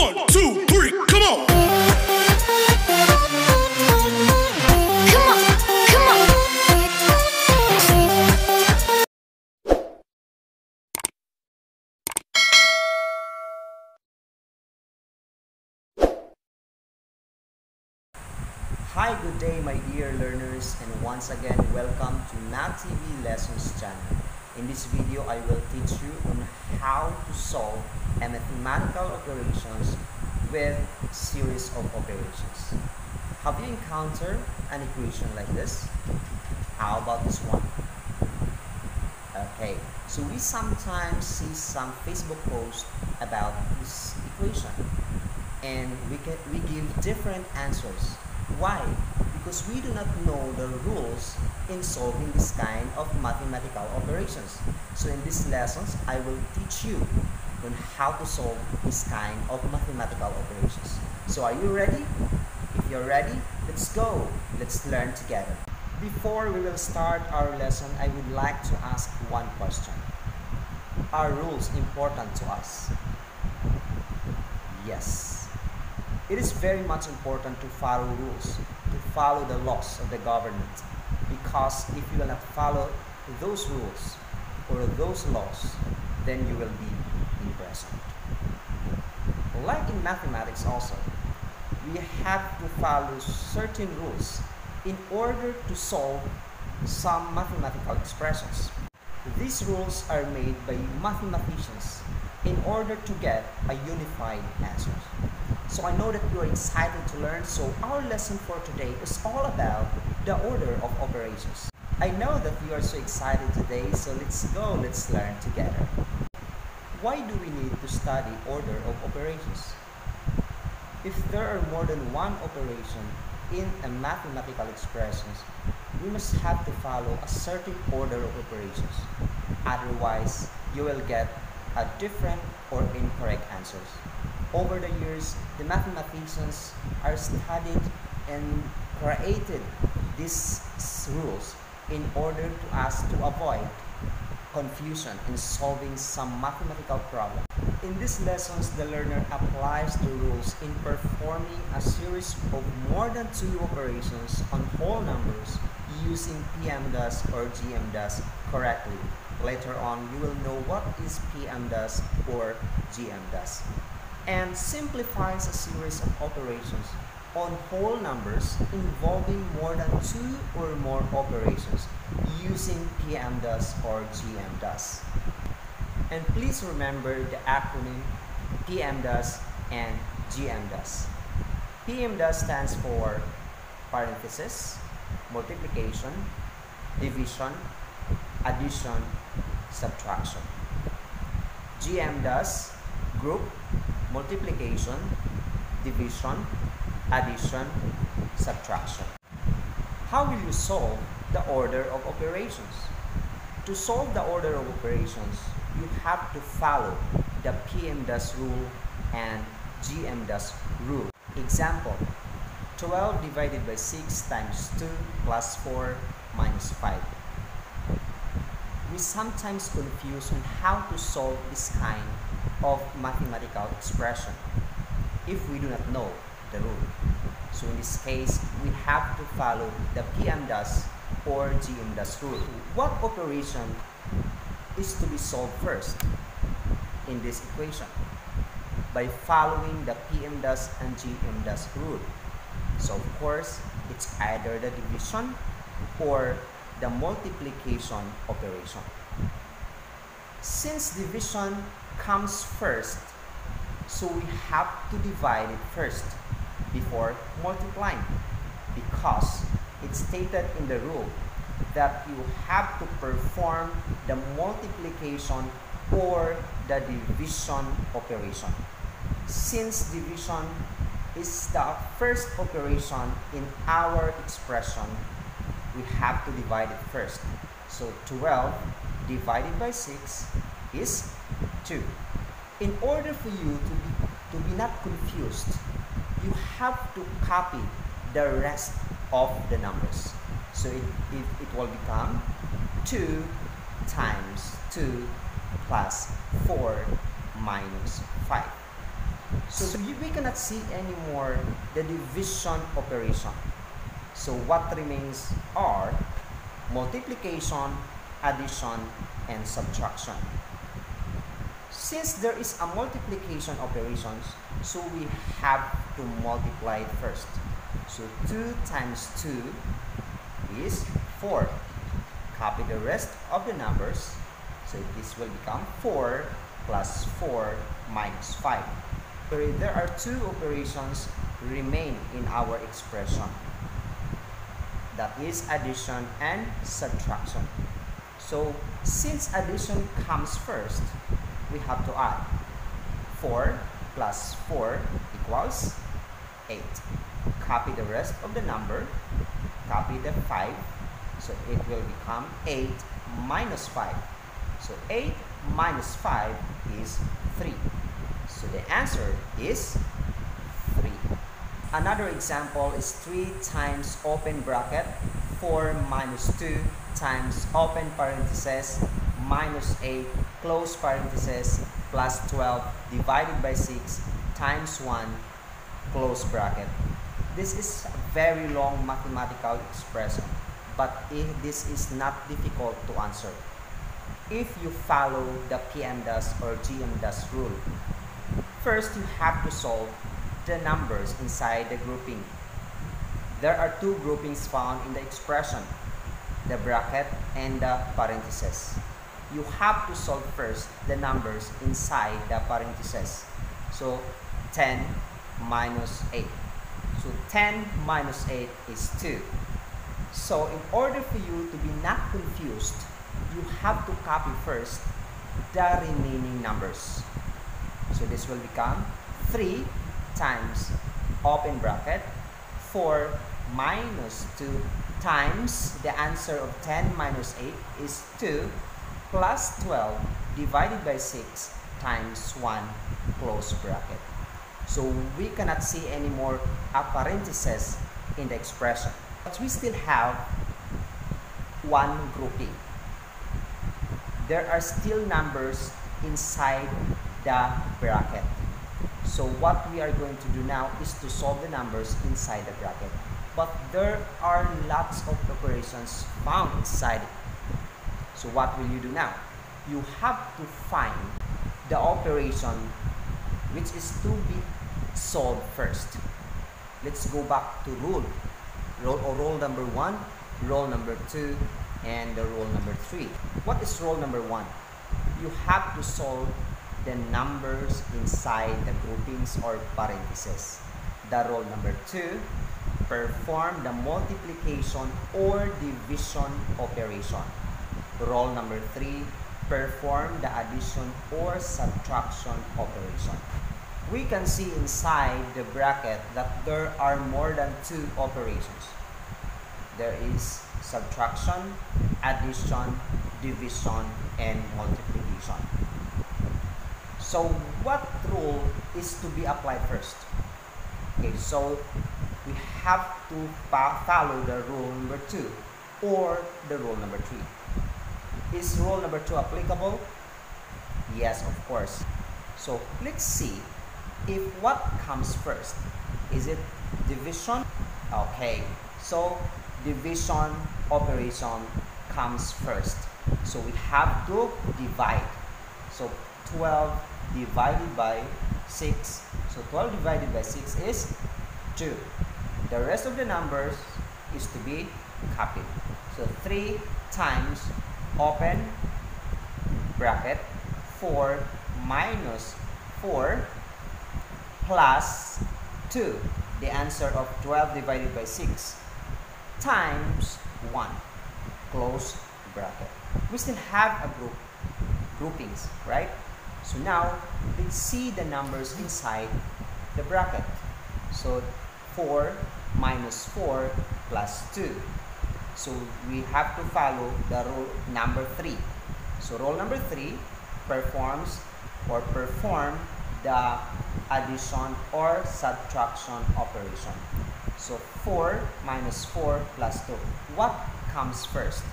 1, 2, 3, come on! Hi, good day my dear learners, and once again welcome to Math TV Lessons channel. In this video, I will teach you on how to solve a mathematical operations with series of operations. Have you encountered an equation like this? How about this one? Okay, so we sometimes see some Facebook posts about this equation, and we give different answers. Why? Because we do not know the rules in solving this kind of mathematical operations. So in these lessons, I will teach you on how to solve this kind of mathematical operations. So are you ready? If you're ready, let's go. Let's learn together. Before we will start our lesson, I would like to ask one question. Are rules important to us? Yes. It is very much important to follow rules, to follow the laws of the government, because if you will not follow those rules or those laws, then you will be imprisoned. Like in mathematics also, we have to follow certain rules in order to solve some mathematical expressions. These rules are made by mathematicians in order to get a unified answer. So I know that you are excited to learn, so our lesson for today is all about the order of operations. I know that you are so excited today, so let's go, let's learn together. Why do we need to study order of operations? If there are more than one operation in a mathematical expressions, we must have to follow a certain order of operations. Otherwise, you will get a different or incorrect answers. Over the years, the mathematicians are studied and created these rules in order to us to avoid confusion in solving some mathematical problem. In these lessons, the learner applies the rules in performing a series of more than 2 operations on whole numbers using PEMDAS or GMDAS correctly. Later on, you will know what is PEMDAS or GMDAS, and simplifies a series of operations on whole numbers involving more than 2 or more operations using PEMDAS or GMDAS. And please remember the acronym PEMDAS and GMDAS. PEMDAS stands for parenthesis, multiplication, division, addition, subtraction. GMDAS, group, multiplication, division, addition, subtraction. How will you solve the order of operations? To solve the order of operations, you have to follow the PEMDAS rule and GMDAS rule. Example, 12 divided by 6 times 2 plus 4 minus 5. We sometimes confuse on how to solve this kind of mathematical expression if we do not know the rule. So in this case, we have to follow the PEMDAS or GMDAS rule. What operation is to be solved first in this equation? By following the PEMDAS and GMDAS rule. So of course, it's either the division or the multiplication operation. Since division comes first, so we have to divide it first before multiplying, because it's stated in the rule that you have to perform the multiplication or the division operation. Since division is the first operation in our expression, we have to divide it first. So 12 divided by 6 is 2. In order for you to be not confused, you have to copy the rest of the numbers. So it will become 2 times 2 plus 4 minus 5. So we cannot see anymore the division operation. So what remains are multiplication, addition, and subtraction. Since there is a multiplication operations, so we have to multiply it first. So 2 times 2 is 4. Copy the rest of the numbers. So this will become 4 plus 4 minus 5. There are two operations remain in our expression. That is addition and subtraction. So since addition comes first, we have to add 4 plus 4 equals 8. Copy the rest of the number, copy the 5, so it will become 8 minus 5. So 8 minus 5 is 3. So the answer is 3. Another example is 3 times open bracket 4 minus 2 times open parenthesis minus 8 close parenthesis plus 12 divided by 6 times 1 close bracket. This is a very long mathematical expression, but this is not difficult to answer if you follow the PEMDAS or GMDAS rule. First, you have to solve the numbers inside the grouping. There are two groupings found in the expression, the bracket and the parenthesis. You have to solve first the numbers inside the parenthesis. So 10 minus 8. So 10 minus 8 is 2. So in order for you to be not confused, you have to copy first the remaining numbers. So this will become 3 times open bracket 4 minus 2 times the answer of 10 minus 8 is 2 plus 12 divided by 6 times 1 close bracket. So we cannot see anymore a parenthesis in the expression, but we still have one grouping. There are still numbers inside the bracket. So what we are going to do now is to solve the numbers inside the bracket. But there are lots of operations found inside it. So what will you do now? You have to find the operation which is to be solved first. Let's go back to rule number 1, rule number 2, and the rule number 3. What is rule number 1? You have to solve the numbers inside the groupings or parentheses. The rule number 2, perform the multiplication or division operation. Rule number 3, perform the addition or subtraction operation. We can see inside the bracket that there are more than 2 operations. There is subtraction, addition, division, and multiplication. So what rule is to be applied first? Okay, so we have to follow the rule number 2 or the rule number 3. Is rule number 2 applicable? Yes, of course. So let's see if what comes first. Is it division? Okay, so division operation comes first. So we have to divide. So 12 divided by 6. So 12 divided by 6 is 2. The rest of the numbers is to be copied. So 3 times open bracket 4 minus 4 plus 2, the answer of 12 divided by 6, times 1, close bracket. We still have a groupings, right? So now, let's see the numbers inside the bracket. So 4 minus 4 plus 2. So we have to follow the rule number 3. So rule number 3 perform the addition or subtraction operation. So 4 minus 4 plus 2. What comes first?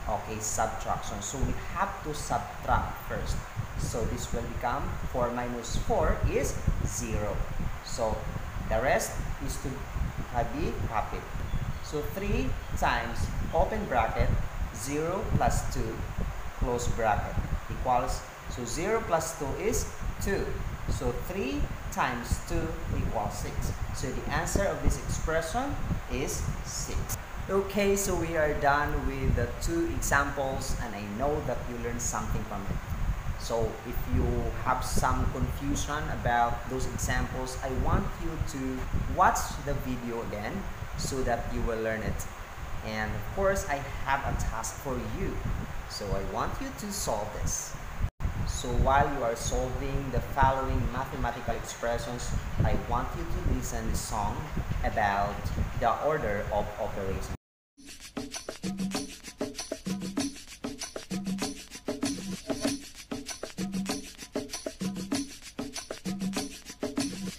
Okay, subtraction. So we have to subtract first. So this will become 4 minus 4 is 0. So the rest is to be copied. So 3 times open bracket 0 plus 2 close bracket equals, so 0 plus 2 is 2. So 3 times 2 equals 6. So the answer of this expression is 6. Okay, so we are done with the 2 examples, and I know that you learned something from it. So if you have some confusion about those examples, I want you to watch the video again so that you will learn it. And of course, I have a task for you. So I want you to solve this. So while you are solving the following mathematical expressions, I want you to listen the song about the order of operations.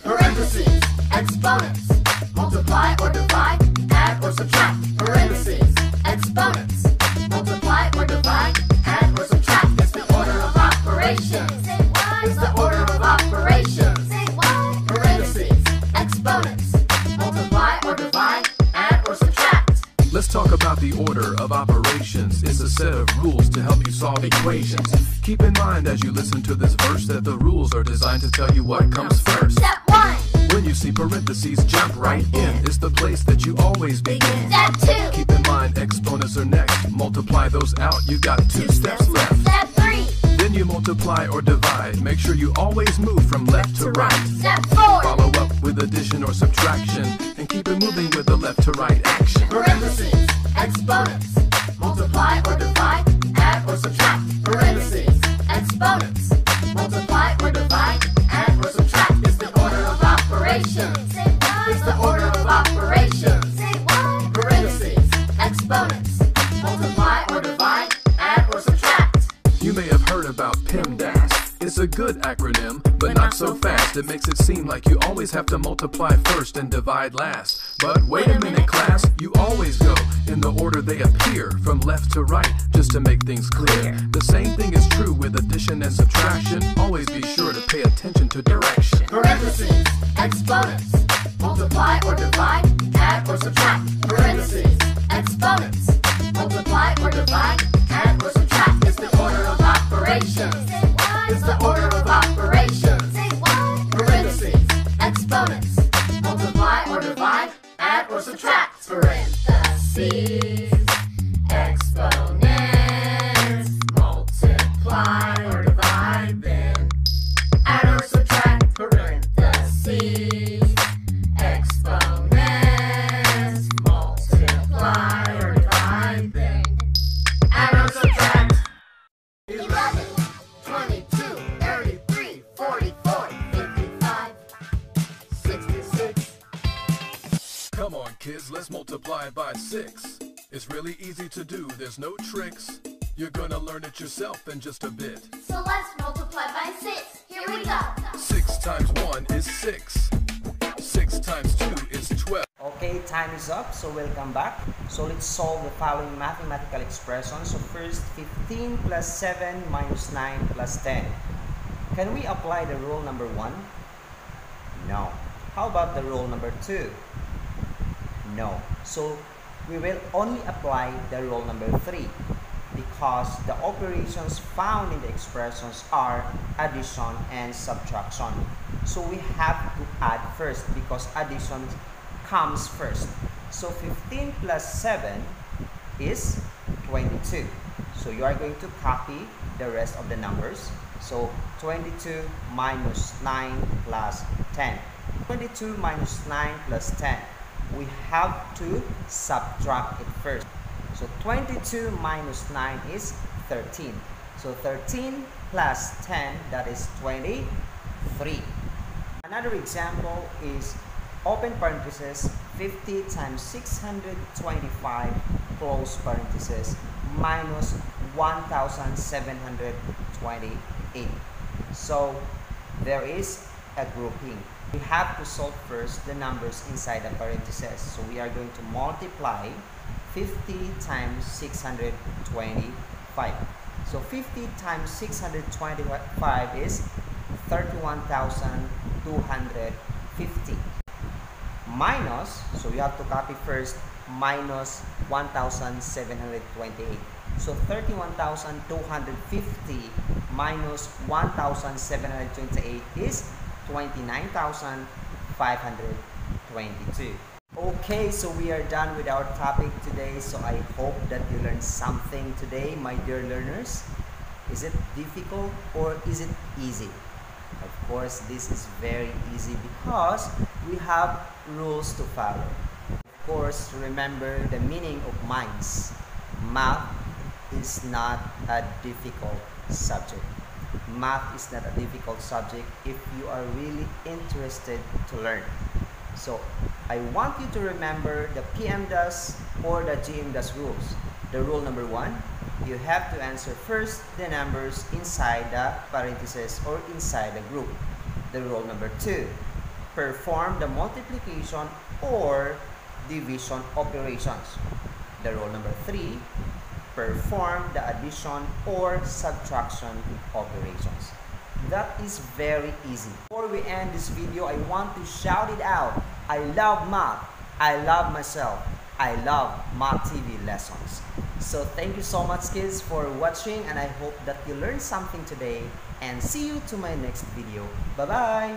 Parentheses, exponents, multiply or divide, add or subtract. Parentheses, exponents, multiply or divide, add or subtract. It's the order of operations. Say what? It's the order of operations. Say what? Parentheses, exponents, multiply or divide, add or subtract. Let's talk about the order of operations. It's a set of rules to help you solve equations. Keep in mind as you listen to this verse that the rules are designed to tell you what comes first. Step 1. When you see parentheses, jump right in. It's the place that you always begin. Step 2. Keep in mind exponents are next. Multiply those out, you got 2 steps left. Step 3. Then you multiply or divide. Make sure you always move from left to right. Step 4. Follow up with addition or subtraction, and keep it moving with the left to right action. Parentheses, exponents, multiply or divide, add or subtract. Parentheses, exponents, multiply or divide, add or subtract. It's the order of operations. Say what? It's the order of operations. Say what? Parentheses, exponents, multiply or divide, add or subtract. You may have heard about PEMDAS. It's a good acronym, but not so fast. It makes it seem like you always have to multiply first and divide last. But wait a minute, class, you always go in the order they appear, from left to right, just to make things clear. The same thing is true with addition and subtraction. Always be sure to pay attention to direction. Parentheses, exponents, multiply or divide, add or subtract. Parentheses, exponents, multiply or divide, add or subtract. It's the order of operations. Say what? It's the order of operations. Say what? Parentheses, exponents, multiply or divide, add or subtract. Parentheses, exponents, multiply or divide, then add or subtract. Parentheses, exponents, multiply or divide, then add or subtract. 11, 22, 33, 44, 55, 66. Come on, kids, let's multiply by 6. It's really easy to do, there's no tricks. You're gonna learn it yourself in just a bit. So let's multiply by 6. Here we go. 6 times 1 is 6. 6 times 2 is 12. Okay, time is up, so welcome back. So let's solve the following mathematical expressions. So first, 15 plus 7 minus 9 plus 10. Can we apply the rule number 1? No. How about the rule number 2? No. So we will only apply the rule number 3 because the operations found in the expressions are addition and subtraction. So we have to add first because addition comes first. So 15 plus 7 is 22. So you are going to copy the rest of the numbers. So 22 minus 9 plus 10. 22 minus 9 plus 10. We have to subtract it first. So 22 minus 9 is 13. So 13 plus 10, that is 23. Another example is open parenthesis 50 times 625 close parenthesis minus 1728. So there is a grouping. We have to solve first the numbers inside the parentheses. So we are going to multiply 50 times 625. So 50 times 625 is 31,250. Minus, so we have to copy first, minus 1,728. So 31,250 minus 1,728 is 29,522. Okay, so we are done with our topic today. So I hope that you learned something today, my dear learners. Is it difficult or is it easy? Of course, this is very easy because we have rules to follow. Of course, remember the meaning of minds. Math is not a difficult subject. Math is not a difficult subject if you are really interested to learn. So, I want you to remember the PEMDAS or the GMDAS rules. The rule number 1, you have to answer first the numbers inside the parentheses or inside the group. The rule number 2, perform the multiplication or division operations. The rule number 3, perform the addition or subtraction operations. That is very easy. Before we end this video, I want to shout it out. I love math. I love myself. I love Math TV lessons. So thank you so much, kids, for watching, and I hope that you learned something today, and see you to my next video. Bye-bye.